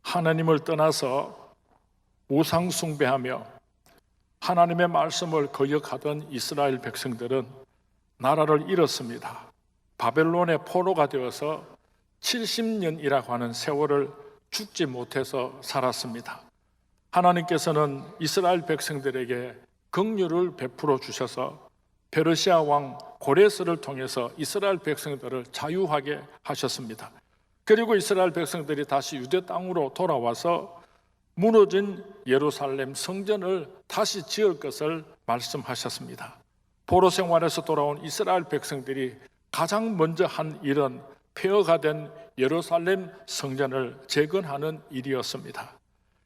하나님을 떠나서 우상 숭배하며 하나님의 말씀을 거역하던 이스라엘 백성들은 나라를 잃었습니다. 바벨론의 포로가 되어서 70년이라고 하는 세월을 죽지 못해서 살았습니다. 하나님께서는 이스라엘 백성들에게 긍휼을 베풀어 주셔서 페르시아 왕 고레스를 통해서 이스라엘 백성들을 자유하게 하셨습니다. 그리고 이스라엘 백성들이 다시 유대 땅으로 돌아와서 무너진 예루살렘 성전을 다시 지을 것을 말씀하셨습니다. 포로 생활에서 돌아온 이스라엘 백성들이 가장 먼저 한 일은 폐허가 된 예루살렘 성전을 재건하는 일이었습니다.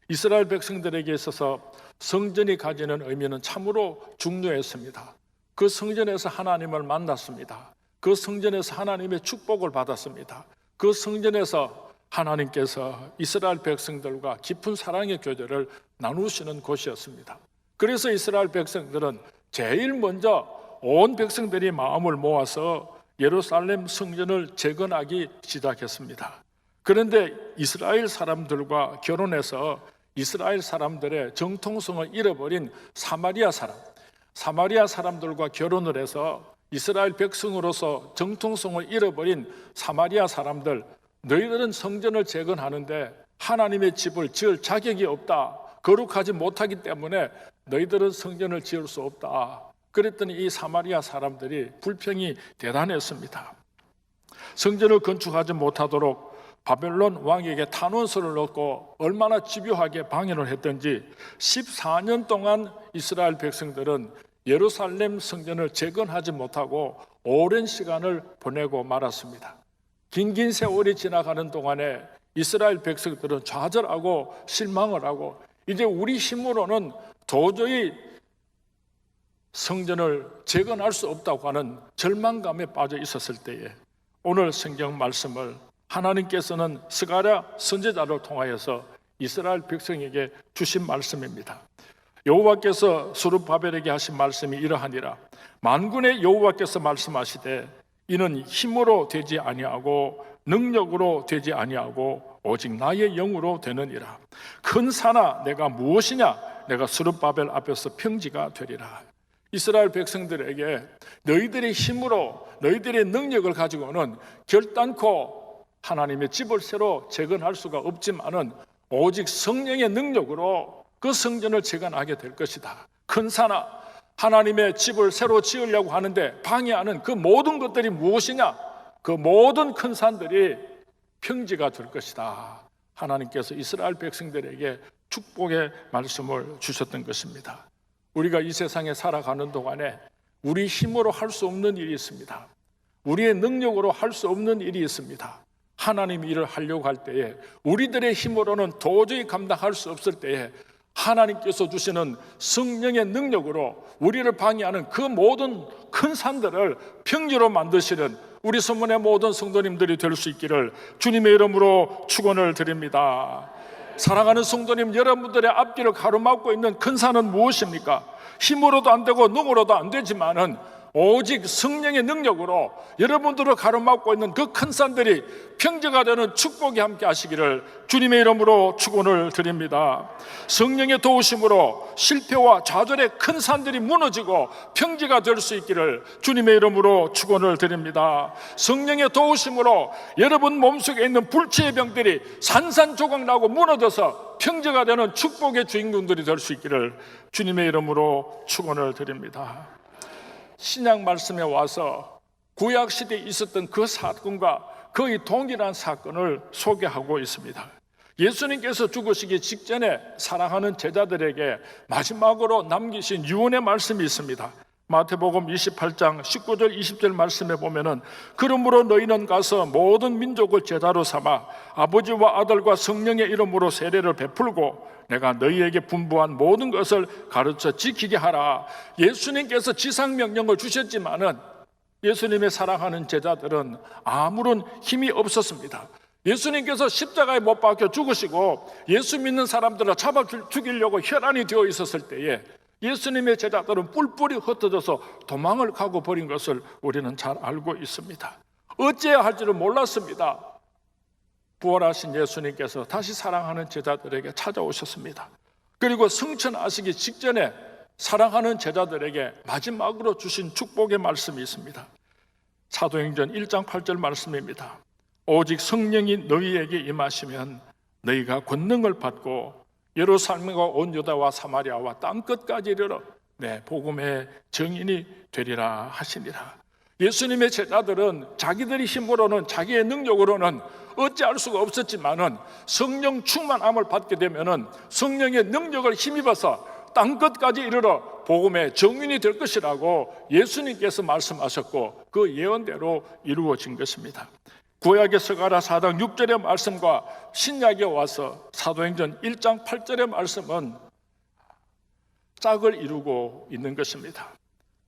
이스라엘 백성들에게 있어서 성전이 가지는 의미는 참으로 중요했습니다. 그 성전에서 하나님을 만났습니다. 그 성전에서 하나님의 축복을 받았습니다. 그 성전에서 하나님께서 이스라엘 백성들과 깊은 사랑의 교제를 나누시는 곳이었습니다. 그래서 이스라엘 백성들은 제일 먼저 온 백성들이 마음을 모아서 예루살렘 성전을 재건하기 시작했습니다. 그런데 이스라엘 사람들과 결혼해서 이스라엘 사람들의 정통성을 잃어버린 사마리아 사람들과 결혼을 해서 이스라엘 백성으로서 정통성을 잃어버린 사마리아 사람들, 너희들은 성전을 재건하는데 하나님의 집을 지을 자격이 없다, 거룩하지 못하기 때문에 너희들은 성전을 지을 수 없다. 그랬더니 이 사마리아 사람들이 불평이 대단했습니다. 성전을 건축하지 못하도록 바벨론 왕에게 탄원서를 넣고 얼마나 집요하게 방해를 했던지 14년 동안 이스라엘 백성들은 예루살렘 성전을 재건하지 못하고 오랜 시간을 보내고 말았습니다. 긴 세월이 지나가는 동안에 이스라엘 백성들은 좌절하고 실망을 하고 이제 우리 힘으로는 도저히 성전을 재건할 수 없다고 하는 절망감에 빠져 있었을 때에 오늘 성경 말씀을 하나님께서는 스가랴 선지자를 통하여서 이스라엘 백성에게 주신 말씀입니다. 여호와께서 스룹바벨에게 하신 말씀이 이러하니라. 만군의 여호와께서 말씀하시되 이는 힘으로 되지 아니하고 능력으로 되지 아니하고 오직 나의 영으로 되느니라. 큰 산아 내가 무엇이냐? 내가 스룹바벨 앞에서 평지가 되리라. 이스라엘 백성들에게 너희들의 힘으로 너희들의 능력을 가지고는 결단코 하나님의 집을 새로 재건할 수가 없지만은 오직 성령의 능력으로 그 성전을 재건하게 될 것이다. 큰 산아, 하나님의 집을 새로 지으려고 하는데 방해하는 그 모든 것들이 무엇이냐? 그 모든 큰 산들이 평지가 될 것이다. 하나님께서 이스라엘 백성들에게 축복의 말씀을 주셨던 것입니다. 우리가 이 세상에 살아가는 동안에 우리 힘으로 할 수 없는 일이 있습니다. 우리의 능력으로 할 수 없는 일이 있습니다. 하나님 일을 하려고 할 때에 우리들의 힘으로는 도저히 감당할 수 없을 때에 하나님께서 주시는 성령의 능력으로 우리를 방해하는 그 모든 큰 산들을 평지로 만드시는 우리 소문의 모든 성도님들이 될 수 있기를 주님의 이름으로 축원을 드립니다. 사랑하는 성도님, 여러분들의 앞길을 가로막고 있는 큰 산은 무엇입니까? 힘으로도 안 되고 능으로도 안 되지만은 오직 성령의 능력으로 여러분들을 가로막고 있는 그 큰 산들이 평지가 되는 축복이 함께 하시기를 주님의 이름으로 축원을 드립니다. 성령의 도우심으로 실패와 좌절의 큰 산들이 무너지고 평지가 될 수 있기를 주님의 이름으로 축원을 드립니다. 성령의 도우심으로 여러분 몸속에 있는 불치의 병들이 산산조각 나고 무너져서 평지가 되는 축복의 주인공들이 될 수 있기를 주님의 이름으로 축원을 드립니다. 신약 말씀에 와서 구약 시대에 있었던 그 사건과 거의 동일한 사건을 소개하고 있습니다. 예수님께서 죽으시기 직전에 사랑하는 제자들에게 마지막으로 남기신 유언의 말씀이 있습니다. 마태복음 28장 19절 20절 말씀에 보면은 그러므로 너희는 가서 모든 민족을 제자로 삼아 아버지와 아들과 성령의 이름으로 세례를 베풀고 내가 너희에게 분부한 모든 것을 가르쳐 지키게 하라. 예수님께서 지상명령을 주셨지만은 예수님의 사랑하는 제자들은 아무런 힘이 없었습니다. 예수님께서 십자가에 못 박혀 죽으시고 예수 믿는 사람들을 잡아 죽이려고 혈안이 되어 있었을 때에 예수님의 제자들은 뿔뿔이 흩어져서 도망을 가고 버린 것을 우리는 잘 알고 있습니다. 어찌해야 할지를 몰랐습니다. 부활하신 예수님께서 다시 사랑하는 제자들에게 찾아오셨습니다. 그리고 승천하시기 직전에 사랑하는 제자들에게 마지막으로 주신 축복의 말씀이 있습니다. 사도행전 1장 8절 말씀입니다. 오직 성령이 너희에게 임하시면 너희가 권능을 받고 예루살렘과 온 유다와 사마리아와 땅끝까지 이르러 내 복음의 증인이 되리라 하시니라. 예수님의 제자들은 자기들의 힘으로는, 자기의 능력으로는 어찌할 수가 없었지만은 성령 충만함을 받게 되면은 성령의 능력을 힘입어서 땅끝까지 이르러 복음의 증인이 될 것이라고 예수님께서 말씀하셨고 그 예언대로 이루어진 것입니다. 구약의 스가랴 4장 6절의 말씀과 신약에 와서 사도행전 1장 8절의 말씀은 짝을 이루고 있는 것입니다.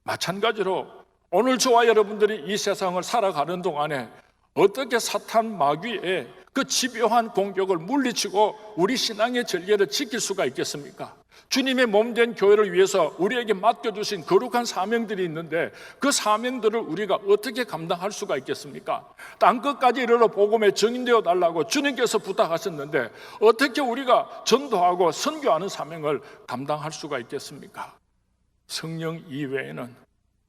마찬가지로 오늘 저와 여러분들이 이 세상을 살아가는 동안에 어떻게 사탄 마귀의 그 집요한 공격을 물리치고 우리 신앙의 전례를 지킬 수가 있겠습니까? 주님의 몸된 교회를 위해서 우리에게 맡겨주신 거룩한 사명들이 있는데 그 사명들을 우리가 어떻게 감당할 수가 있겠습니까? 땅끝까지 이르러 복음에 증인되어 달라고 주님께서 부탁하셨는데 어떻게 우리가 전도하고 선교하는 사명을 감당할 수가 있겠습니까? 성령 이외에는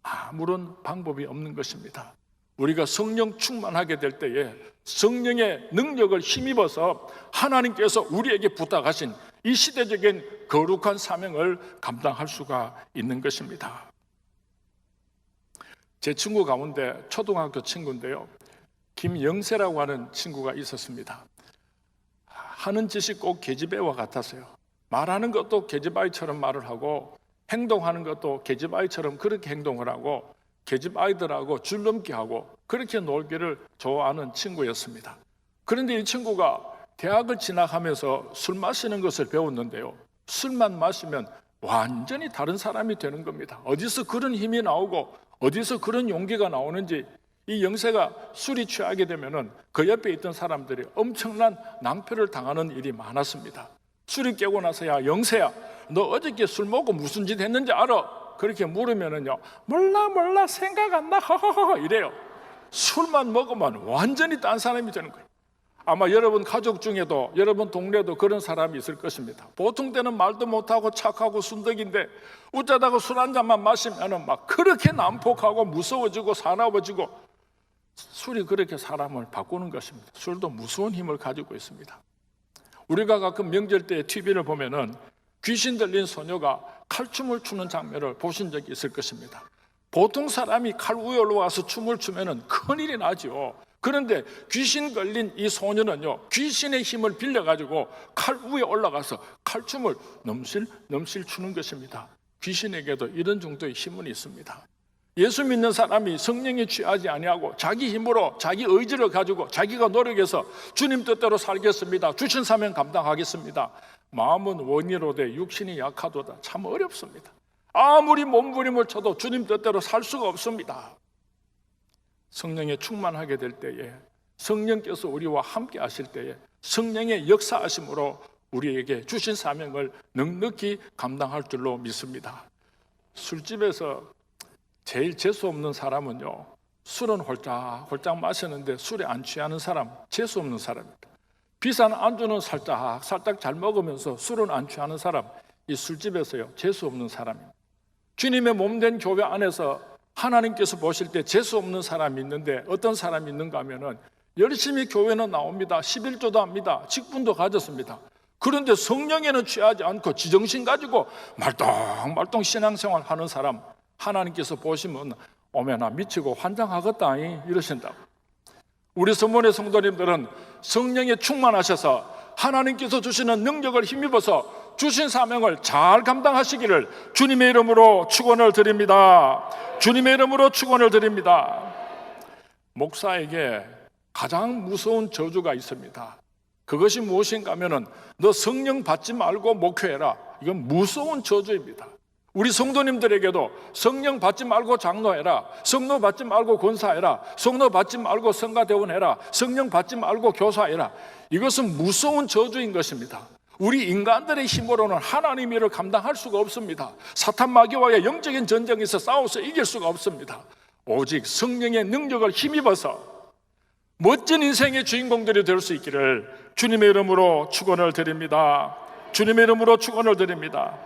아무런 방법이 없는 것입니다. 우리가 성령 충만하게 될 때에 성령의 능력을 힘입어서 하나님께서 우리에게 부탁하신 이 시대적인 거룩한 사명을 감당할 수가 있는 것입니다. 제 친구 가운데 초등학교 친구인데요, 김영세라고 하는 친구가 있었습니다. 하는 짓이 꼭 계집애와 같았어요. 말하는 것도 계집아이처럼 말을 하고 행동하는 것도 계집아이처럼 그렇게 행동을 하고 계집아이들하고 줄넘기하고 그렇게 놀기를 좋아하는 친구였습니다. 그런데 이 친구가 대학을 진학하면서 술 마시는 것을 배웠는데요, 술만 마시면 완전히 다른 사람이 되는 겁니다. 어디서 그런 힘이 나오고 어디서 그런 용기가 나오는지, 이 영세가 술이 취하게 되면은 그 옆에 있던 사람들이 엄청난 낭패를 당하는 일이 많았습니다. 술이 깨고 나서 야 영세야, 너 어저께 술 먹고 무슨 짓 했는지 알아? 그렇게 물으면은요, 몰라 생각 안 나 허허허 이래요. 술만 먹으면 완전히 딴 사람이 되는 거예요. 아마 여러분 가족 중에도 여러분 동네도 그런 사람이 있을 것입니다. 보통 때는 말도 못하고 착하고 순덕인데 웃자다가 술 한 잔만 마시면은 막 그렇게 난폭하고 무서워지고 사나워지고, 술이 그렇게 사람을 바꾸는 것입니다. 술도 무서운 힘을 가지고 있습니다. 우리가 가끔 명절 때 TV를 보면은 귀신 들린 소녀가 칼춤을 추는 장면을 보신 적이 있을 것입니다. 보통 사람이 칼 위에 올라와서 춤을 추면은 큰일이 나죠. 그런데 귀신 걸린 이 소녀는요, 귀신의 힘을 빌려가지고 칼 위에 올라가서 칼춤을 넘실 추는 것입니다. 귀신에게도 이런 정도의 힘은 있습니다. 예수 믿는 사람이 성령에 취하지 아니하고 자기 힘으로 자기 의지를 가지고 자기가 노력해서 주님 뜻대로 살겠습니다, 주신 사명 감당하겠습니다, 마음은 원이로되 육신이 약하도다. 참 어렵습니다. 아무리 몸부림을 쳐도 주님 뜻대로 살 수가 없습니다. 성령에 충만하게 될 때에, 성령께서 우리와 함께 하실 때에 성령의 역사하심으로 우리에게 주신 사명을 넉넉히 감당할 줄로 믿습니다. 술집에서 제일 재수 없는 사람은요, 술은 홀짝홀짝 마시는데 술에 안 취하는 사람, 재수 없는 사람입니다. 비싼 안주는 살짝 잘 먹으면서 술은 안 취하는 사람, 이 술집에서요 재수 없는 사람입니다. 주님의 몸된 교회 안에서 하나님께서 보실 때 재수 없는 사람이 있는데 어떤 사람이 있는가 하면은 열심히 교회는 나옵니다. 11조도 합니다. 직분도 가졌습니다. 그런데 성령에는 취하지 않고 지정신 가지고 말똥말똥 신앙생활 하는 사람, 하나님께서 보시면 어메나 미치고 환장하겠다 이러신다고. 우리 서문의 성도님들은 성령에 충만하셔서 하나님께서 주시는 능력을 힘입어서 주신 사명을 잘 감당하시기를 주님의 이름으로 축원을 드립니다. 주님의 이름으로 축원을 드립니다. 목사에게 가장 무서운 저주가 있습니다. 그것이 무엇인가 하면은 너 성령 받지 말고 목회해라. 이건 무서운 저주입니다. 우리 성도님들에게도 성령 받지 말고 장로해라, 성령 받지 말고 권사해라, 성령 받지 말고 성가대원해라, 성령 받지 말고 교사해라. 이것은 무서운 저주인 것입니다. 우리 인간들의 힘으로는 하나님의 일을 감당할 수가 없습니다. 사탄 마귀와의 영적인 전쟁에서 싸워서 이길 수가 없습니다. 오직 성령의 능력을 힘입어서 멋진 인생의 주인공들이 될 수 있기를 주님의 이름으로 축원을 드립니다. 주님의 이름으로 축원을 드립니다.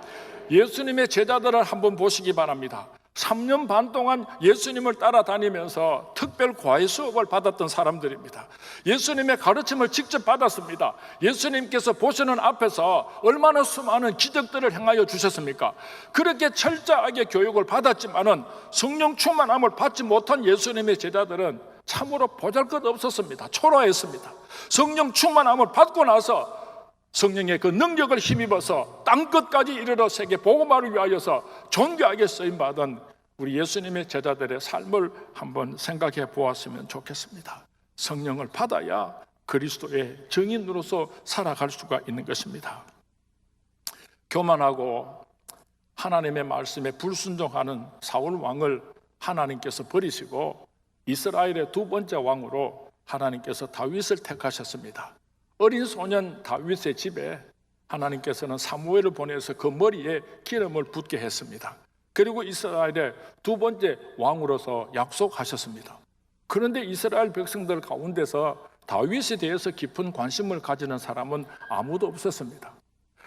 예수님의 제자들을 한번 보시기 바랍니다. 3년 반 동안 예수님을 따라다니면서 특별 과외 수업을 받았던 사람들입니다. 예수님의 가르침을 직접 받았습니다. 예수님께서 보시는 앞에서 얼마나 수많은 기적들을 행하여 주셨습니까? 그렇게 철저하게 교육을 받았지만은 성령 충만함을 받지 못한 예수님의 제자들은 참으로 보잘것없었습니다. 초라했습니다. 성령 충만함을 받고 나서 성령의 그 능력을 힘입어서 땅끝까지 이르러 세계 복음화를 위하여서 존귀하게 쓰임받은 우리 예수님의 제자들의 삶을 한번 생각해 보았으면 좋겠습니다. 성령을 받아야 그리스도의 증인으로서 살아갈 수가 있는 것입니다. 교만하고 하나님의 말씀에 불순종하는 사울 왕을 하나님께서 버리시고 이스라엘의 두 번째 왕으로 하나님께서 다윗을 택하셨습니다. 어린 소년 다윗의 집에 하나님께서는 사무엘을 보내서 그 머리에 기름을 붓게 했습니다. 그리고 이스라엘의 두 번째 왕으로서 약속하셨습니다. 그런데 이스라엘 백성들 가운데서 다윗에 대해서 깊은 관심을 가지는 사람은 아무도 없었습니다.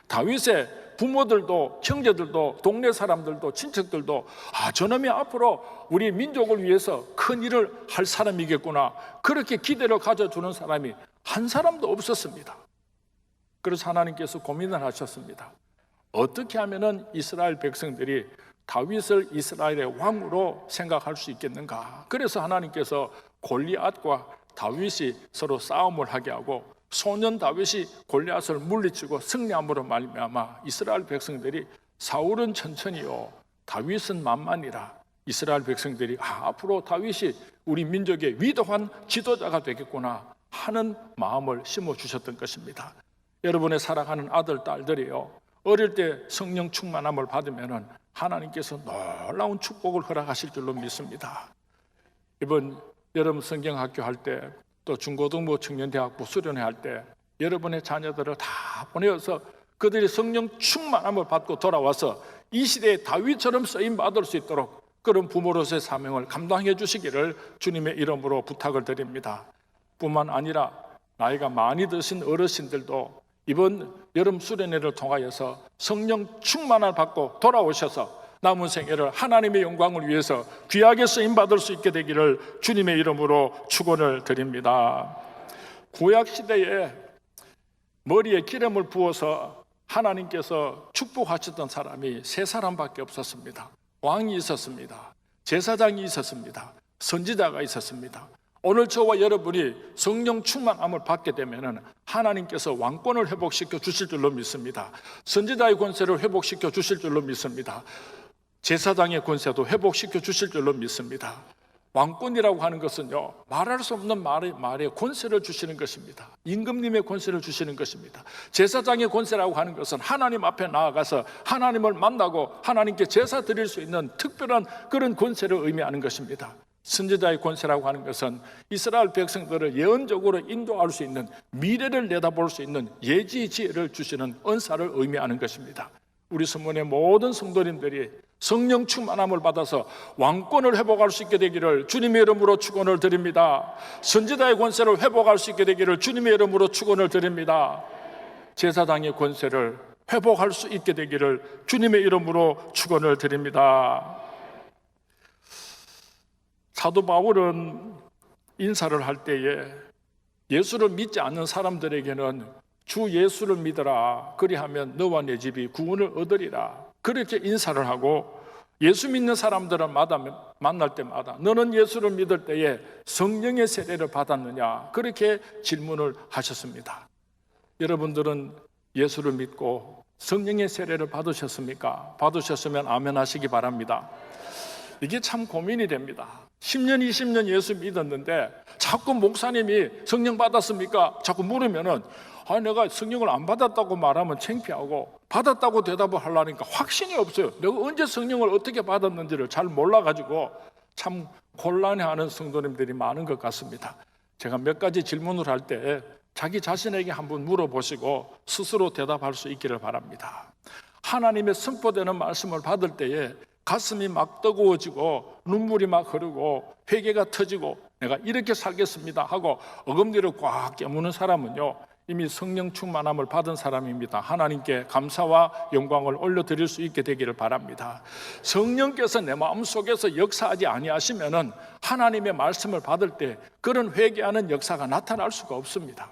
다윗의 부모들도 형제들도 동네 사람들도 친척들도 저놈이 앞으로 우리 민족을 위해서 큰 일을 할 사람이겠구나, 그렇게 기대를 가져주는 사람이 한 사람도 없었습니다. 그래서 하나님께서 고민을 하셨습니다. 어떻게 하면은 이스라엘 백성들이 다윗을 이스라엘의 왕으로 생각할 수 있겠는가? 그래서 하나님께서 골리앗과 다윗이 서로 싸움을 하게 하고 소년 다윗이 골리앗을 물리치고 승리함으로 말미암아 이스라엘 백성들이 사울은 천천히요 다윗은 만만이라, 이스라엘 백성들이 앞으로 다윗이 우리 민족의 위대한 지도자가 되겠구나 하는 마음을 심어주셨던 것입니다. 여러분의 사랑하는 아들, 딸들이요, 어릴 때 성령 충만함을 받으면 하나님께서 놀라운 축복을 허락하실 줄로 믿습니다. 이번 여름 성경학교 할 때, 또 중고등부 청년대학부 수련회 할 때 여러분의 자녀들을 다 보내어서 그들이 성령 충만함을 받고 돌아와서 이 시대에 다윗처럼 쓰임받을 수 있도록 그런 부모로서의 사명을 감당해 주시기를 주님의 이름으로 부탁을 드립니다. 뿐만 아니라 나이가 많이 드신 어르신들도 이번 여름 수련회를 통하여서 성령 충만함을 받고 돌아오셔서 남은 생애를 하나님의 영광을 위해서 귀하게 쓰임받을 수 있게 되기를 주님의 이름으로 축원을 드립니다. 구약시대에 머리에 기름을 부어서 하나님께서 축복하셨던 사람이 세 사람밖에 없었습니다. 왕이 있었습니다. 제사장이 있었습니다. 선지자가 있었습니다. 오늘 저와 여러분이 성령 충만함을 받게 되면 하나님께서 왕권을 회복시켜 주실 줄로 믿습니다. 선지자의 권세를 회복시켜 주실 줄로 믿습니다. 제사장의 권세도 회복시켜 주실 줄로 믿습니다. 왕권이라고 하는 것은요, 말할 수 없는 말에 권세를 주시는 것입니다. 임금님의 권세를 주시는 것입니다. 제사장의 권세라고 하는 것은 하나님 앞에 나아가서 하나님을 만나고 하나님께 제사 드릴 수 있는 특별한 그런 권세를 의미하는 것입니다. 선지자의 권세라고 하는 것은 이스라엘 백성들을 예언적으로 인도할 수 있는, 미래를 내다볼 수 있는 예지 지혜를 주시는 은사를 의미하는 것입니다. 우리 성문의 모든 성도님들이 성령 충만함을 받아서 왕권을 회복할 수 있게 되기를 주님의 이름으로 축원을 드립니다. 선지자의 권세를 회복할 수 있게 되기를 주님의 이름으로 축원을 드립니다. 제사장의 권세를 회복할 수 있게 되기를 주님의 이름으로 축원을 드립니다. 사도 바울은 인사를 할 때에 예수를 믿지 않는 사람들에게는 주 예수를 믿어라, 그리하면 너와 내 집이 구원을 얻으리라, 그렇게 인사를 하고, 예수 믿는 사람들을 만날 때마다 너는 예수를 믿을 때에 성령의 세례를 받았느냐, 그렇게 질문을 하셨습니다. 여러분들은 예수를 믿고 성령의 세례를 받으셨습니까? 받으셨으면 아멘 하시기 바랍니다. 이게 참 고민이 됩니다. 10년, 20년 예수 믿었는데 자꾸 목사님이 성령 받았습니까? 자꾸 물으면은 내가 성령을 안 받았다고 말하면 창피하고, 받았다고 대답을 하려니까 확신이 없어요. 내가 언제 성령을 어떻게 받았는지를 잘 몰라가지고 참 곤란해하는 성도님들이 많은 것 같습니다. 제가 몇 가지 질문을 할 때 자기 자신에게 한번 물어보시고 스스로 대답할 수 있기를 바랍니다. 하나님의 선포되는 말씀을 받을 때에 가슴이 막 뜨거워지고 눈물이 막 흐르고 회개가 터지고 내가 이렇게 살겠습니다 하고 어금니를 꽉 깨무는 사람은요, 이미 성령 충만함을 받은 사람입니다. 하나님께 감사와 영광을 올려드릴 수 있게 되기를 바랍니다. 성령께서 내 마음속에서 역사하지 아니하시면은 하나님의 말씀을 받을 때 그런 회개하는 역사가 나타날 수가 없습니다.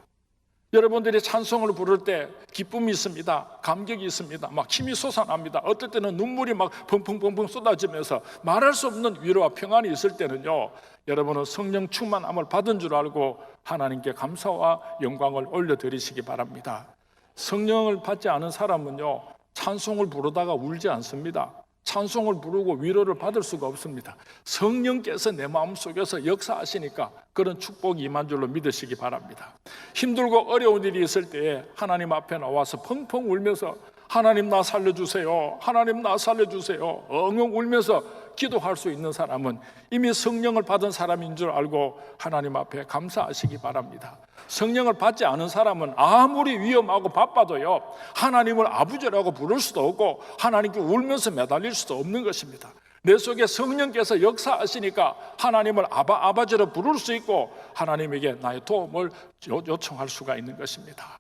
여러분들이 찬송을 부를 때 기쁨이 있습니다. 감격이 있습니다. 막 힘이 솟아납니다. 어떨 때는 눈물이 막 펑펑펑펑 쏟아지면서 말할 수 없는 위로와 평안이 있을 때는요, 여러분은 성령 충만함을 받은 줄 알고 하나님께 감사와 영광을 올려드리시기 바랍니다. 성령을 받지 않은 사람은요, 찬송을 부르다가 울지 않습니다. 찬송을 부르고 위로를 받을 수가 없습니다. 성령께서 내 마음속에서 역사하시니까 그런 축복이 임한 줄로 믿으시기 바랍니다. 힘들고 어려운 일이 있을 때에 하나님 앞에 나와서 펑펑 울면서 하나님 나 살려주세요, 하나님 나 살려주세요 엉엉 울면서 기도할 수 있는 사람은 이미 성령을 받은 사람인 줄 알고 하나님 앞에 감사하시기 바랍니다. 성령을 받지 않은 사람은 아무리 위험하고 바빠도요, 하나님을 아버지라고 부를 수도 없고 하나님께 울면서 매달릴 수도 없는 것입니다. 내 속에 성령께서 역사하시니까 하나님을 아버지로 부를 수 있고 하나님에게 나의 도움을 요청할 수가 있는 것입니다.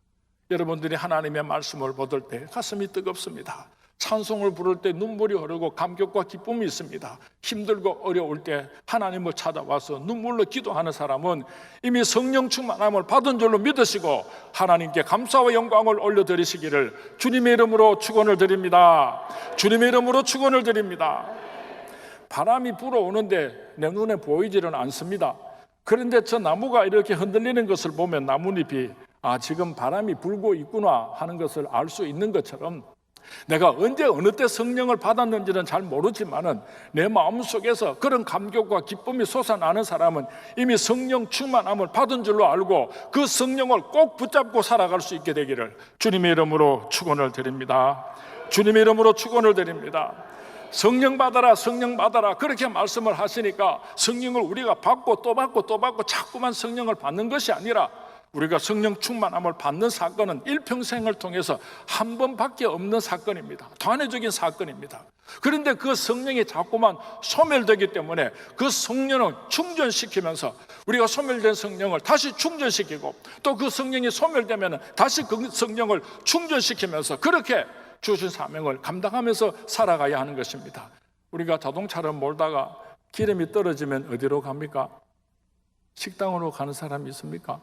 여러분들이 하나님의 말씀을 받을 때 가슴이 뜨겁습니다. 찬송을 부를 때 눈물이 흐르고 감격과 기쁨이 있습니다. 힘들고 어려울 때 하나님을 찾아와서 눈물로 기도하는 사람은 이미 성령 충만함을 받은 줄로 믿으시고 하나님께 감사와 영광을 올려드리시기를 주님의 이름으로 축원을 드립니다. 주님의 이름으로 축원을 드립니다. 바람이 불어오는데 내 눈에 보이지는 않습니다. 그런데 저 나무가 이렇게 흔들리는 것을 보면 나뭇잎이 지금 바람이 불고 있구나 하는 것을 알 수 있는 것처럼 내가 언제 어느 때 성령을 받았는지는 잘 모르지만은 내 마음속에서 그런 감격과 기쁨이 솟아나는 사람은 이미 성령 충만함을 받은 줄로 알고 그 성령을 꼭 붙잡고 살아갈 수 있게 되기를 주님의 이름으로 축원을 드립니다. 주님의 이름으로 축원을 드립니다. 성령 받아라, 성령 받아라 그렇게 말씀을 하시니까 성령을 우리가 받고 또 받고 또 받고 자꾸만 성령을 받는 것이 아니라 우리가 성령 충만함을 받는 사건은 일평생을 통해서 한 번밖에 없는 사건입니다. 단회적인 사건입니다. 그런데 그 성령이 자꾸만 소멸되기 때문에 그 성령을 충전시키면서 우리가 소멸된 성령을 다시 충전시키고 또 그 성령이 소멸되면 다시 그 성령을 충전시키면서 그렇게 주신 사명을 감당하면서 살아가야 하는 것입니다. 우리가 자동차를 몰다가 기름이 떨어지면 어디로 갑니까? 식당으로 가는 사람이 있습니까?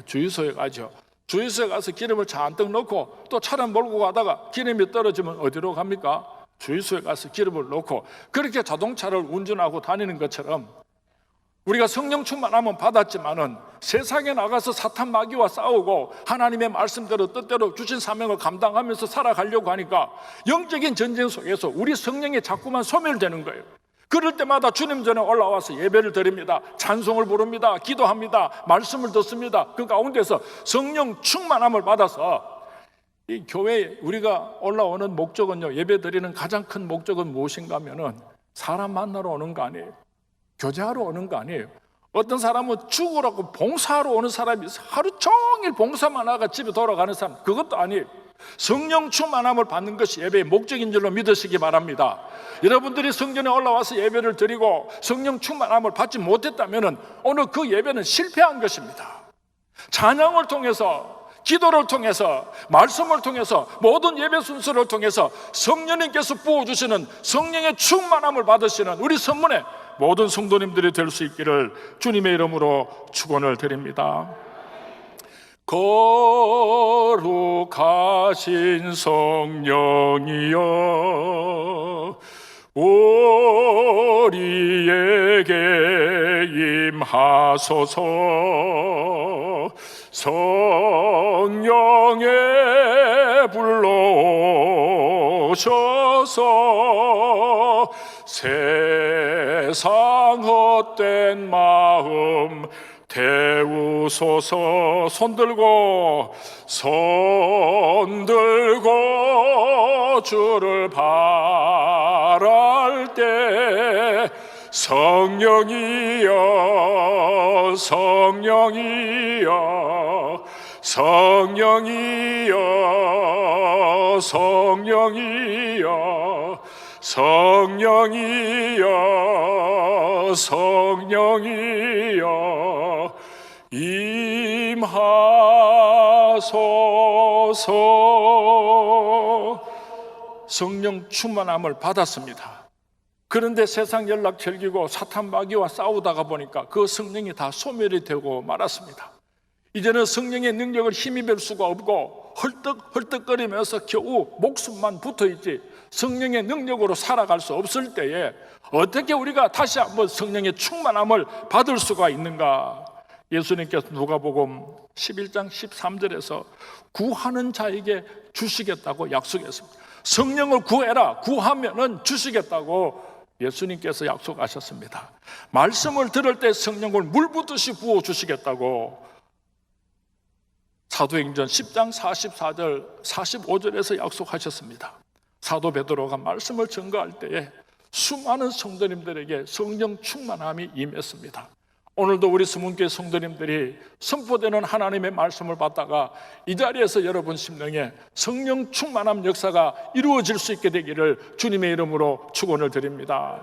주유소에 가죠. 주유소에 가서 기름을 잔뜩 넣고 또 차를 몰고 가다가 기름이 떨어지면 어디로 갑니까? 주유소에 가서 기름을 넣고 그렇게 자동차를 운전하고 다니는 것처럼 우리가 성령 충만함은 받았지만은 세상에 나가서 사탄 마귀와 싸우고 하나님의 말씀대로 뜻대로 주신 사명을 감당하면서 살아가려고 하니까 영적인 전쟁 속에서 우리 성령이 자꾸만 소멸되는 거예요. 그럴 때마다 주님 전에 올라와서 예배를 드립니다. 찬송을 부릅니다. 기도합니다. 말씀을 듣습니다. 그 가운데서 성령 충만함을 받아서 이 교회에 우리가 올라오는 목적은요, 예배 드리는 가장 큰 목적은 무엇인가 하면은 사람 만나러 오는 거 아니에요. 교제하러 오는 거 아니에요. 어떤 사람은 죽으라고 봉사하러 오는 사람이 있어요. 하루 종일 봉사만 하다가 집에 돌아가는 사람, 그것도 아니에요. 성령 충만함을 받는 것이 예배의 목적인 줄로 믿으시기 바랍니다. 여러분들이 성전에 올라와서 예배를 드리고 성령 충만함을 받지 못했다면 오늘 그 예배는 실패한 것입니다. 찬양을 통해서, 기도를 통해서, 말씀을 통해서, 모든 예배 순서를 통해서 성령님께서 부어주시는 성령의 충만함을 받으시는 우리 선문의 모든 성도님들이 될 수 있기를 주님의 이름으로 축원을 드립니다. 거룩하신 성령이여 우리에게 임하소서. 성령에 불러오셔서 세상 헛된 마음 태우소서. 손들고 주를 바랄 때 성령이여 성령이여 성령이여 성령이여 성령이여 성령이여 임하소서. 성령 충만함을 받았습니다. 그런데 세상 연락 즐기고 사탄 마귀와 싸우다가 보니까 그 성령이 다 소멸이 되고 말았습니다. 이제는 성령의 능력을 힘입을 수가 없고 헐떡헐떡거리면서 겨우 목숨만 붙어있지 성령의 능력으로 살아갈 수 없을 때에 어떻게 우리가 다시 한번 성령의 충만함을 받을 수가 있는가? 예수님께서 누가복음 11장 13절에서 구하는 자에게 주시겠다고 약속했습니다. 성령을 구해라, 구하면은 주시겠다고 예수님께서 약속하셨습니다. 말씀을 들을 때 성령을 물붓듯이 부어주시겠다고 사도행전 10장 44절 45절에서 약속하셨습니다. 사도 베드로가 말씀을 전가할 때에 수많은 성도님들에게 성령 충만함이 임했습니다. 오늘도 우리 스문교회 성도님들이 선포되는 하나님의 말씀을 받다가 이 자리에서 여러분 심령에 성령 충만함 역사가 이루어질 수 있게 되기를 주님의 이름으로 축원을 드립니다.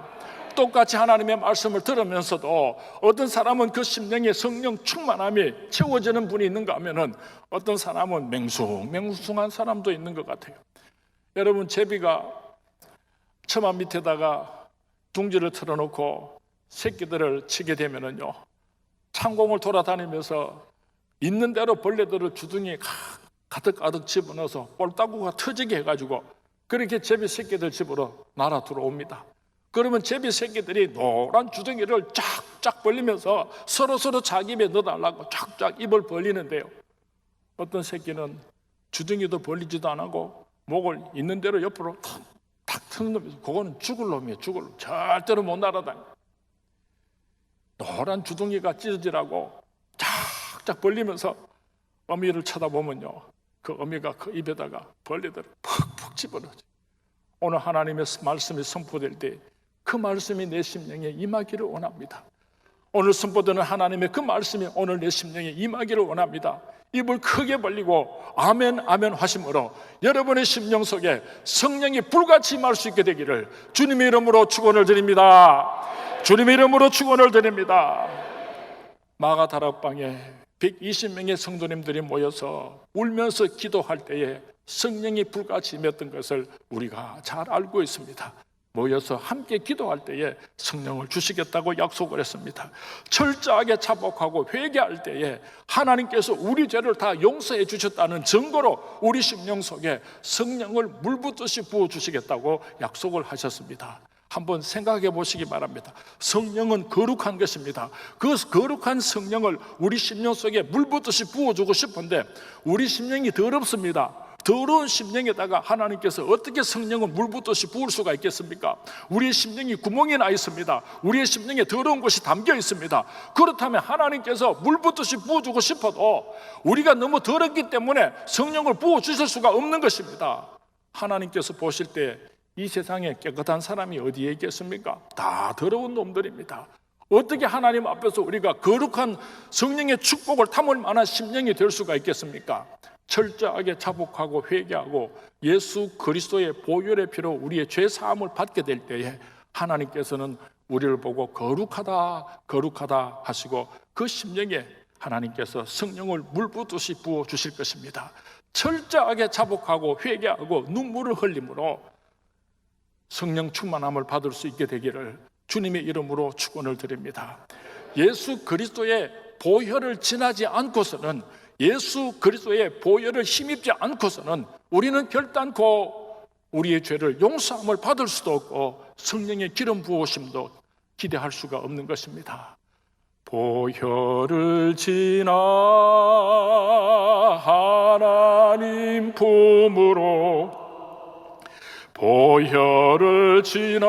똑같이 하나님의 말씀을 들으면서도 어떤 사람은 그 심령에 성령 충만함이 채워지는 분이 있는가 하면은 어떤 사람은 맹숭한 사람도 있는 것 같아요. 여러분, 제비가 처마 밑에다가 둥지를 틀어놓고 새끼들을 치게 되면은요, 창공을 돌아다니면서 있는 대로 벌레들을 주둥이에 가득 집어넣어서 볼따구가 터지게 해가지고 그렇게 제비 새끼들 집으로 날아 들어옵니다. 그러면 제비 새끼들이 노란 주둥이를 쫙쫙 벌리면서 서로 자기 입에 넣어달라고 쫙쫙 입을 벌리는데요, 어떤 새끼는 주둥이도 벌리지도 안 하고 목을 있는 대로 옆으로 탁 트는 놈이죠. 그거는 죽을 놈이에요. 죽을 놈. 절대로 못 날아다녀. 노란 주둥이가 찢어지라고 쫙쫙 벌리면서 어미를 쳐다보면요, 그 어미가 그 입에다가 벌레들을 푹푹 집어넣죠. 오늘 하나님의 말씀이 선포될 때 그 말씀이 내 심령에 임하기를 원합니다. 오늘 선포되는 하나님의 그 말씀이 오늘 내 심령에 임하기를 원합니다. 입을 크게 벌리고 아멘 아멘 하심으로 여러분의 심령 속에 성령이 불같이 임할 수 있게 되기를 주님의 이름으로 축원을 드립니다. 주님의 이름으로 축원을 드립니다. 마가 다락방에 120명의 성도님들이 모여서 울면서 기도할 때에 성령이 불같이 임했던 것을 우리가 잘 알고 있습니다. 모여서 함께 기도할 때에 성령을 주시겠다고 약속을 했습니다. 철저하게 자복하고 회개할 때에 하나님께서 우리 죄를 다 용서해 주셨다는 증거로 우리 심령 속에 성령을 물붓듯이 부어주시겠다고 약속을 하셨습니다. 한번 생각해 보시기 바랍니다. 성령은 거룩한 것입니다. 그 거룩한 성령을 우리 심령 속에 물붓듯이 부어주고 싶은데 우리 심령이 더럽습니다. 더러운 심령에다가 하나님께서 어떻게 성령을 물붓듯이 부을 수가 있겠습니까? 우리의 심령이 구멍이 나 있습니다. 우리의 심령에 더러운 것이 담겨 있습니다. 그렇다면 하나님께서 물붓듯이 부어주고 싶어도 우리가 너무 더럽기 때문에 성령을 부어주실 수가 없는 것입니다. 하나님께서 보실 때 이 세상에 깨끗한 사람이 어디에 있겠습니까? 다 더러운 놈들입니다. 어떻게 하나님 앞에서 우리가 거룩한 성령의 축복을 담을 만한 심령이 될 수가 있겠습니까? 철저하게 자복하고 회개하고 예수 그리스도의 보혈의 피로 우리의 죄 사함을 받게 될 때에 하나님께서는 우리를 보고 거룩하다 거룩하다 하시고 그 심령에 하나님께서 성령을 물붓듯이 부어 주실 것입니다. 철저하게 자복하고 회개하고 눈물을 흘림으로 성령 충만함을 받을 수 있게 되기를 주님의 이름으로 축원을 드립니다. 예수 그리스도의 보혈을 지나지 않고서는, 예수 그리스도의 보혈을 힘입지 않고서는 우리는 결단코 우리의 죄를 용서함을 받을 수도 없고 성령의 기름 부으심도 기대할 수가 없는 것입니다. 보혈을 지나 하나님 품으로, 보혈을 지나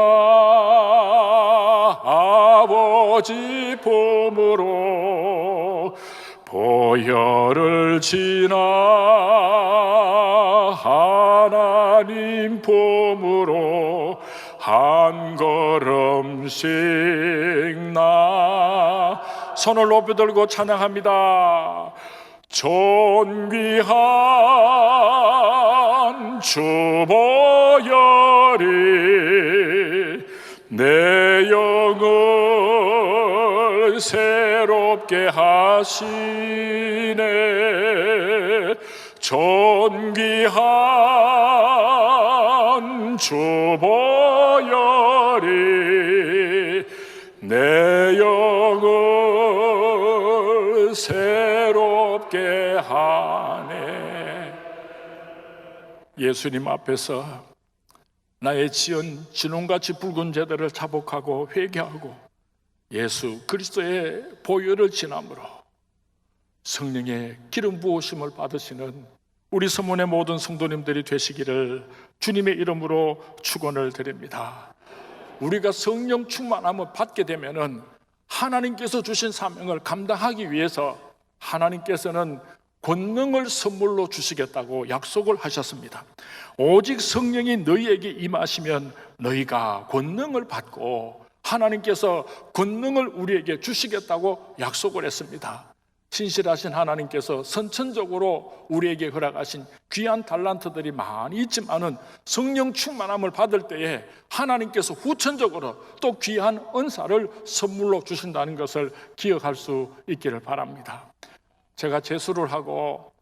아버지 품으로, 보혈을 지나 하나님 품으로 한 걸음씩 나 손을 높이 들고 찬양합니다. 존귀한 주 보혈이 새롭게 하시네. 존귀한 주 보혈이 내 영을 새롭게 하네. 예수님 앞에서 나의 지은 진홍같이 붉은 죄들을 자복하고 회개하고 예수 그리스도의 보혈을 지남으로 성령의 기름 부으심을 받으시는 우리 서문의 모든 성도님들이 되시기를 주님의 이름으로 축원을 드립니다. 우리가 성령 충만함을 받게 되면은 하나님께서 주신 사명을 감당하기 위해서 하나님께서는 권능을 선물로 주시겠다고 약속을 하셨습니다. 오직 성령이 너희에게 임하시면 너희가 권능을 받고 하나님께서 권능을 우리에게 주시겠다고 약속을 했습니다. 신실하신 하나님께서 선천적으로 우리에게 허락하신 귀한 달란트들이 많이 있지만은 성령 충만함을 받을 때에 하나님께서 후천적으로 또 귀한 은사를 선물로 주신다는 것을 기억할 수 있기를 바랍니다. 제가 재수를 하고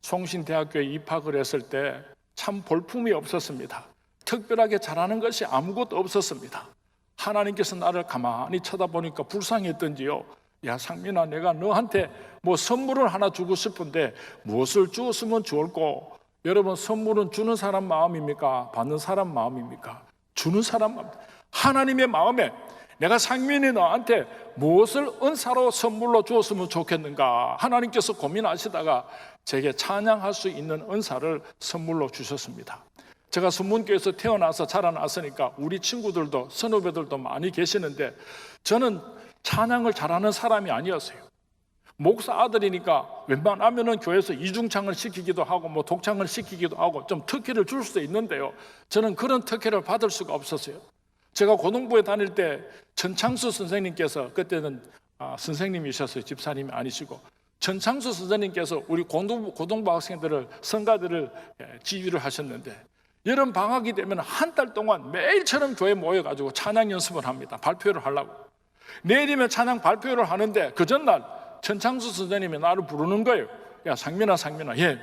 송신대학교에 입학을 했을 때 참 볼품이 없었습니다. 특별하게 잘하는 것이 아무것도 없었습니다. 하나님께서 나를 가만히 쳐다보니까 불쌍했던지요, 야 상민아, 내가 너한테 뭐 선물을 하나 주고 싶은데 무엇을 주었으면 좋을꼬? 여러분, 선물은 주는 사람 마음입니까? 받는 사람 마음입니까? 주는 사람 마음. 하나님의 마음에 내가 상민이 너한테 무엇을 은사로 선물로 주었으면 좋겠는가 하나님께서 고민하시다가 제게 찬양할 수 있는 은사를 선물로 주셨습니다. 제가 선문교에서 태어나서 자라났으니까 우리 친구들도 선후배들도 많이 계시는데 저는 찬양을 잘하는 사람이 아니었어요. 목사 아들이니까 웬만하면은 교회에서 이중창을 시키기도 하고 뭐 독창을 시키기도 하고 좀 특혜를 줄 수도 있는데요, 저는 그런 특혜를 받을 수가 없었어요. 제가 고등부에 다닐 때 전창수 선생님께서, 그때는 선생님이셨어요. 집사님이 아니시고, 전창수 선생님께서 우리 고등부 학생들을, 성가들을 지휘를 하셨는데 여름 방학이 되면 한 달 동안 매일처럼 교회에 모여가지고 찬양 연습을 합니다. 발표를 하려고. 내일이면 찬양 발표를 하는데 그 전날 전창수 선생님이 나를 부르는 거예요. 야 상민아, 예,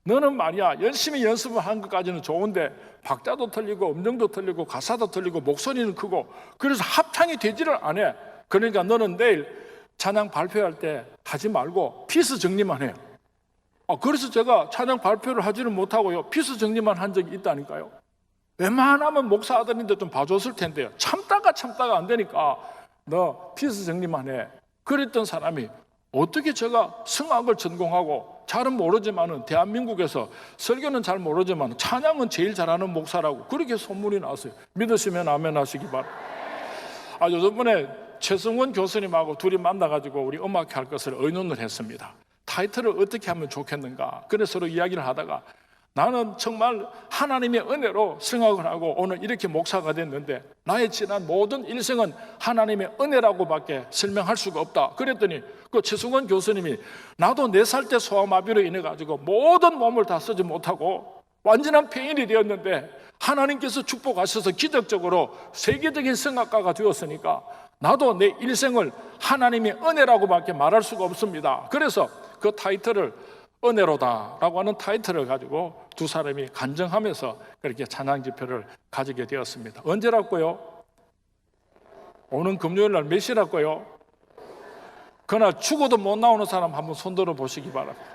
너는 말이야 열심히 연습을 한 것까지는 좋은데 박자도 틀리고 음정도 틀리고 가사도 틀리고 목소리는 크고 그래서 합창이 되지를 않아. 그러니까 너는 내일 찬양 발표할 때 하지 말고 피스 정리만 해요. 그래서 제가 찬양 발표를 하지는 못하고요, 피스 정리만 한 적이 있다니까요. 웬만하면 목사 아들인데 좀 봐줬을 텐데요, 참다가 안 되니까 너 피스 정리만 해. 그랬던 사람이 어떻게 제가 성악을 전공하고 잘은 모르지만은 대한민국에서 설교는 잘 모르지만 찬양은 제일 잘하는 목사라고 그렇게 소문이 났어요. 믿으시면 아멘 하시기 바랍니다. 요즘에 최승원 교수님하고 둘이 만나가지고 우리 음악회 할 것을 의논을 했습니다. 타이틀을 어떻게 하면 좋겠는가. 그래서 서로 이야기를 하다가 나는 정말 하나님의 은혜로 성악을 하고 오늘 이렇게 목사가 됐는데 나의 지난 모든 일생은 하나님의 은혜라고밖에 설명할 수가 없다. 그랬더니 그 최승원 교수님이 나도 4살 때 소아마비로 인해 가지고 모든 몸을 다 쓰지 못하고 완전한 폐인이 되었는데 하나님께서 축복하셔서 기적적으로 세계적인 성악가가 되었으니까 나도 내 일생을 하나님의 은혜라고밖에 말할 수가 없습니다. 그래서 그 타이틀을 은혜로다라고 하는 타이틀을 가지고 두 사람이 간증하면서 그렇게 찬양 집회를 가지게 되었습니다. 언제라고요? 오는 금요일 날 몇 시라고요? 그날 죽어도 못 나오는 사람 한번 손들어 보시기 바랍니다.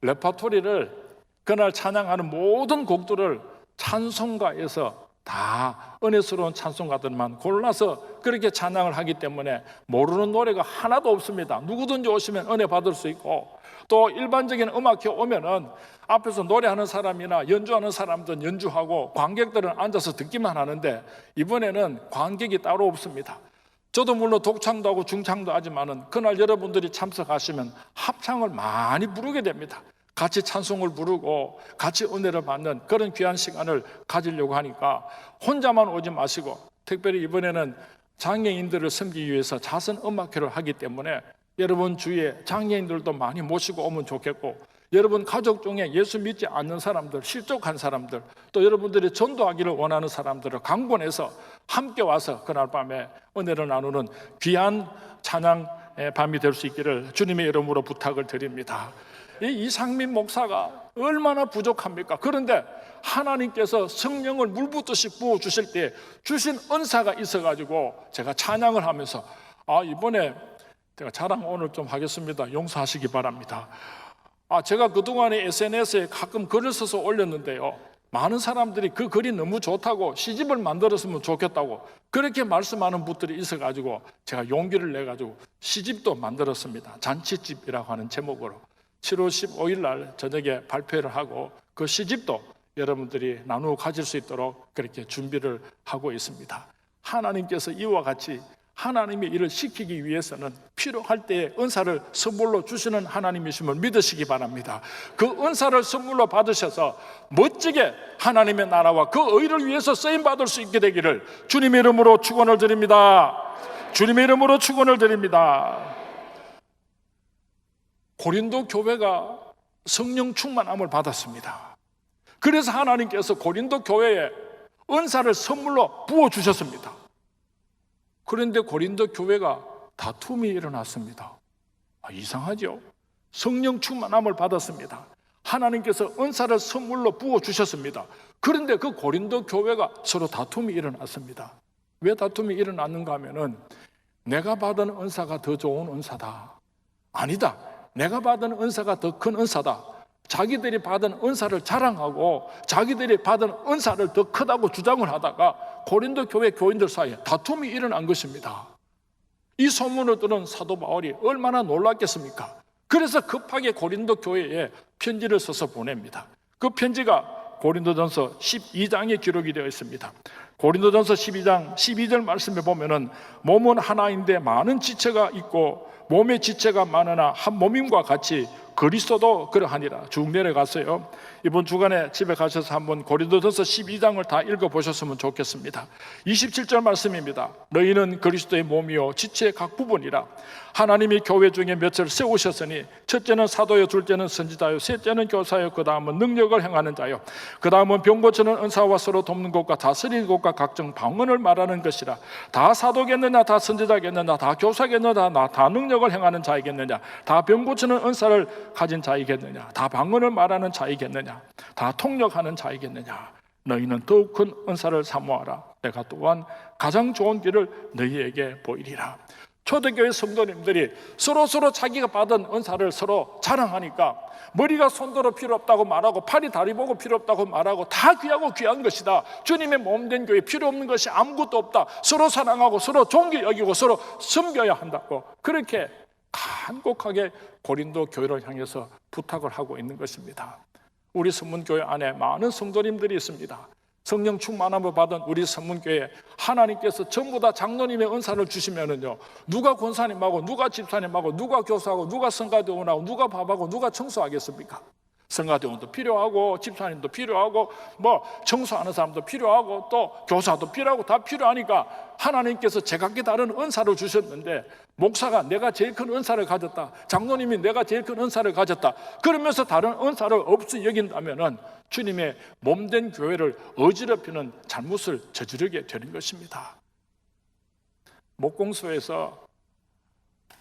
레파토리를 그날 찬양하는 모든 곡들을 찬송가에서 다 은혜스러운 찬송가들만 골라서 그렇게 찬양을 하기 때문에 모르는 노래가 하나도 없습니다. 누구든지 오시면 은혜 받을 수 있고, 또 일반적인 음악회 오면은 앞에서 노래하는 사람이나 연주하는 사람들은 연주하고 관객들은 앉아서 듣기만 하는데 이번에는 관객이 따로 없습니다. 저도 물론 독창도 하고 중창도 하지만은 그날 여러분들이 참석하시면 합창을 많이 부르게 됩니다. 같이 찬송을 부르고 같이 은혜를 받는 그런 귀한 시간을 가지려고 하니까 혼자만 오지 마시고, 특별히 이번에는 장애인들을 섬기기 위해서 자선 음악회를 하기 때문에 여러분 주위에 장애인들도 많이 모시고 오면 좋겠고, 여러분 가족 중에 예수 믿지 않는 사람들, 실족한 사람들, 또 여러분들이 전도하기를 원하는 사람들을 강권해서 함께 와서 그날 밤에 은혜를 나누는 귀한 찬양의 밤이 될 수 있기를 주님의 이름으로 부탁을 드립니다. 이 이상민 목사가 얼마나 부족합니까? 그런데 하나님께서 성령을 물붓듯이 부어주실 때 주신 은사가 있어가지고 제가 찬양을 하면서 이번에 제가 자랑 오늘 좀 하겠습니다. 용서하시기 바랍니다. 제가 그동안에 SNS에 가끔 글을 써서 올렸는데요, 많은 사람들이 그 글이 너무 좋다고 시집을 만들었으면 좋겠다고 그렇게 말씀하는 분들이 있어가지고 제가 용기를 내가지고 시집도 만들었습니다. 잔치집이라고 하는 제목으로 7월 15일 날 저녁에 발표를 하고 그 시집도 여러분들이 나누어 가질 수 있도록 그렇게 준비를 하고 있습니다. 하나님께서 이와 같이 하나님의 일을 시키기 위해서는 필요할 때에 은사를 선물로 주시는 하나님이심을 믿으시기 바랍니다. 그 은사를 선물로 받으셔서 멋지게 하나님의 나라와 그 의를 위해서 쓰임받을 수 있게 되기를 주님의 이름으로 축원을 드립니다. 주님의 이름으로 축원을 드립니다. 고린도 교회가 성령 충만함을 받았습니다. 그래서 하나님께서 고린도 교회에 은사를 선물로 부어주셨습니다. 그런데 고린도 교회가 다툼이 일어났습니다. 이상하죠? 성령 충만함을 받았습니다. 하나님께서 은사를 선물로 부어주셨습니다. 그런데 그 고린도 교회가 서로 다툼이 일어났습니다. 왜 다툼이 일어났는가 하면은 내가 받은 은사가 더 좋은 은사다. 아니다. 내가 받은 은사가 더 큰 은사다. 자기들이 받은 은사를 자랑하고 자기들이 받은 은사를 더 크다고 주장을 하다가 고린도 교회 교인들 사이에 다툼이 일어난 것입니다. 이 소문을 들은 사도 바울이 얼마나 놀랐겠습니까? 그래서 급하게 고린도 교회에 편지를 써서 보냅니다. 그 편지가 고린도전서 12장에 기록이 되어 있습니다. 고린도전서 12장 12절 말씀에 보면은 몸은 하나인데 많은 지체가 있고 몸의 지체가 많으나 한 몸임과 같이 그리스도도 그러하니라. 쭉 내려갔어요. 이번 주간에 집에 가셔서 한번 고린도전서 12장을 다 읽어보셨으면 좋겠습니다. 27절 말씀입니다. 너희는 그리스도의 몸이요 지체의 각 부분이라. 하나님이 교회 중에 몇을 세우셨으니 첫째는 사도요, 둘째는 선지자요, 셋째는 교사요, 그 다음은 능력을 행하는 자요, 그 다음은 병 고치는 은사와 서로 돕는 것과 다스리는 것과 각종 방언을 말하는 것이라. 다 사도겠느냐, 다 선지자겠느냐, 다 교사겠느냐, 다 능력을 행하는 자이겠느냐, 다 병 고치는 은사를 가진 자이겠느냐, 다 방언을 말하는 자이겠느냐, 다 통역하는 자이겠느냐. 너희는 더욱 큰 은사를 사모하라. 내가 또한 가장 좋은 길을 너희에게 보이리라. 초대교회 성도님들이 서로 자기가 받은 은사를 서로 자랑하니까 머리가 손도로 필요 없다고 말하고 팔이 다리 보고 필요 없다고 말하고 다 귀하고 귀한 것이다. 주님의 몸된 교회 필요 없는 것이 아무것도 없다. 서로 사랑하고 서로 존귀 여기고 서로 섬겨야 한다고 그렇게 간곡하게 고린도 교회를 향해서 부탁을 하고 있는 것입니다. 우리 선문교회 안에 많은 성도님들이 있습니다. 성령 충만함을 받은 우리 선문교회 하나님께서 전부 다 장로님의 은사를 주시면은요, 누가 권사님하고 누가 집사님하고 누가 교사하고 누가 성가대원하고 누가 밥하고 누가 청소하겠습니까? 성가대원도 필요하고 집사님도 필요하고 뭐 청소하는 사람도 필요하고 또 교사도 필요하고 다 필요하니까 하나님께서 제각기 다른 은사를 주셨는데 목사가 내가 제일 큰 은사를 가졌다, 장로님이 내가 제일 큰 은사를 가졌다 그러면서 다른 은사를 없이 여긴다면은 주님의 몸된 교회를 어지럽히는 잘못을 저지르게 되는 것입니다. 목공소에서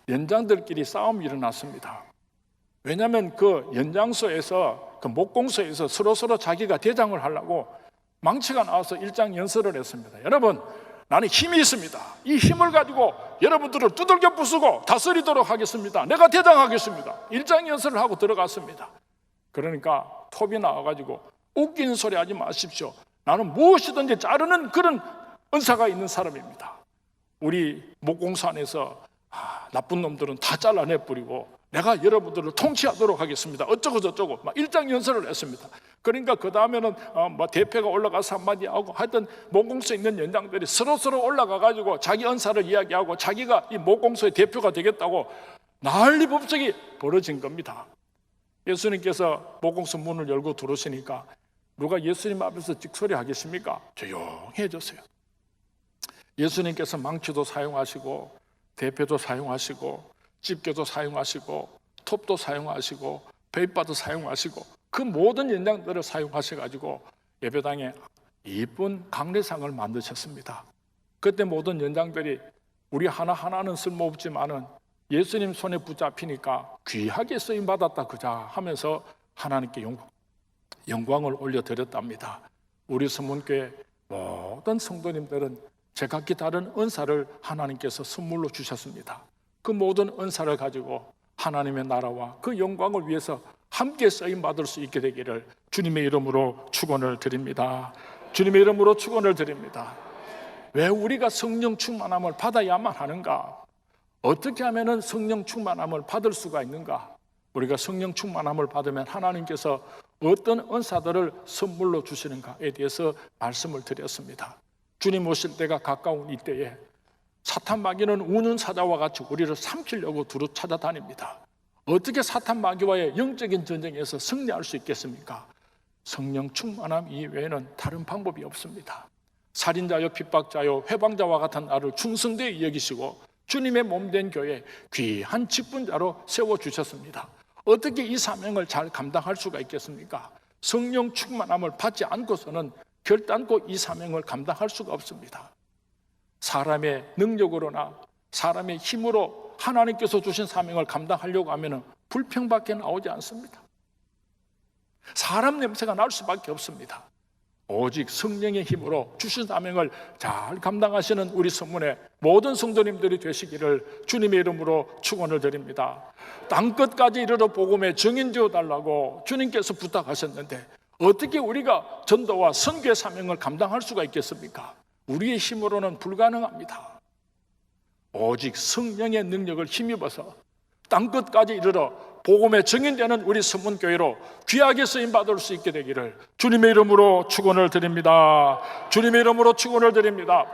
연장들끼리 싸움이 일어났습니다. 왜냐하면 그 연장소에서 그 목공소에서 서로 자기가 대장을 하려고 망치가 나와서 일장 연설을 했습니다. 여러분, 나는 힘이 있습니다. 이 힘을 가지고 여러분들을 두들겨 부수고 다스리도록 하겠습니다. 내가 대장하겠습니다. 일장 연설을 하고 들어갔습니다. 그러니까 톱이 나와가지고 웃기는 소리 하지 마십시오. 나는 무엇이든지 자르는 그런 은사가 있는 사람입니다. 우리 목공소 안에서 나쁜 놈들은 다 잘라내버리고 내가 여러분들을 통치하도록 하겠습니다. 어쩌고 저쩌고 막 일장 연설을 했습니다. 그러니까 그 다음에는 대표가 올라가서 한마디 하고 하여튼 목공소에 있는 연장들이 서로 올라가가지고 자기 은사를 이야기하고 자기가 이 목공소의 대표가 되겠다고 난리 법석이 벌어진 겁니다. 예수님께서 목공소 문을 열고 들어오시니까 누가 예수님 앞에서 찍소리 하겠습니까? 조용히 해줬어요. 예수님께서 망치도 사용하시고 대표도 사용하시고 집게도 사용하시고 톱도 사용하시고 페이퍼도 사용하시고 그 모든 연장들을 사용하셔가지고 예배당에 이쁜 강례상을 만드셨습니다. 그때 모든 연장들이 우리 하나하나는 쓸모없지만은 예수님 손에 붙잡히니까 귀하게 쓰임받았다 그자 하면서 하나님께 영광을 올려드렸답니다. 우리 서문교회 모든 성도님들은 제각기 다른 은사를 하나님께서 선물로 주셨습니다. 그 모든 은사를 가지고 하나님의 나라와 그 영광을 위해서 함께 쓰임받을 수 있게 되기를 주님의 이름으로 축원을 드립니다. 주님의 이름으로 축원을 드립니다. 왜 우리가 성령 충만함을 받아야만 하는가? 어떻게 하면 성령 충만함을 받을 수가 있는가? 우리가 성령 충만함을 받으면 하나님께서 어떤 은사들을 선물로 주시는가에 대해서 말씀을 드렸습니다. 주님 오실 때가 가까운 이때에 사탄 마귀는 우는 사자와 같이 우리를 삼키려고 두루 찾아다닙니다. 어떻게 사탄 마귀와의 영적인 전쟁에서 승리할 수 있겠습니까? 성령 충만함 이외에는 다른 방법이 없습니다. 살인자요, 핍박자요, 회방자와 같은 나를 충성되이 여기시고 주님의 몸된 교회 귀한 직분자로 세워주셨습니다. 어떻게 이 사명을 잘 감당할 수가 있겠습니까? 성령 충만함을 받지 않고서는 결단코 이 사명을 감당할 수가 없습니다. 사람의 능력으로나 사람의 힘으로 하나님께서 주신 사명을 감당하려고 하면 불평밖에 나오지 않습니다. 사람 냄새가 날 수밖에 없습니다. 오직 성령의 힘으로 주신 사명을 잘 감당하시는 우리 성문의 모든 성도님들이 되시기를 주님의 이름으로 축원을 드립니다. 땅끝까지 이르러 복음의 증인 되어달라고 주님께서 부탁하셨는데 어떻게 우리가 전도와 선교의 사명을 감당할 수가 있겠습니까? 우리의 힘으로는 불가능합니다. 오직 성령의 능력을 힘입어서 땅끝까지 이르러 복음의 증인되는 우리 서문교회로 귀하게 쓰임받을 수 있게 되기를 주님의 이름으로 축원을 드립니다. 주님의 이름으로 축원을 드립니다.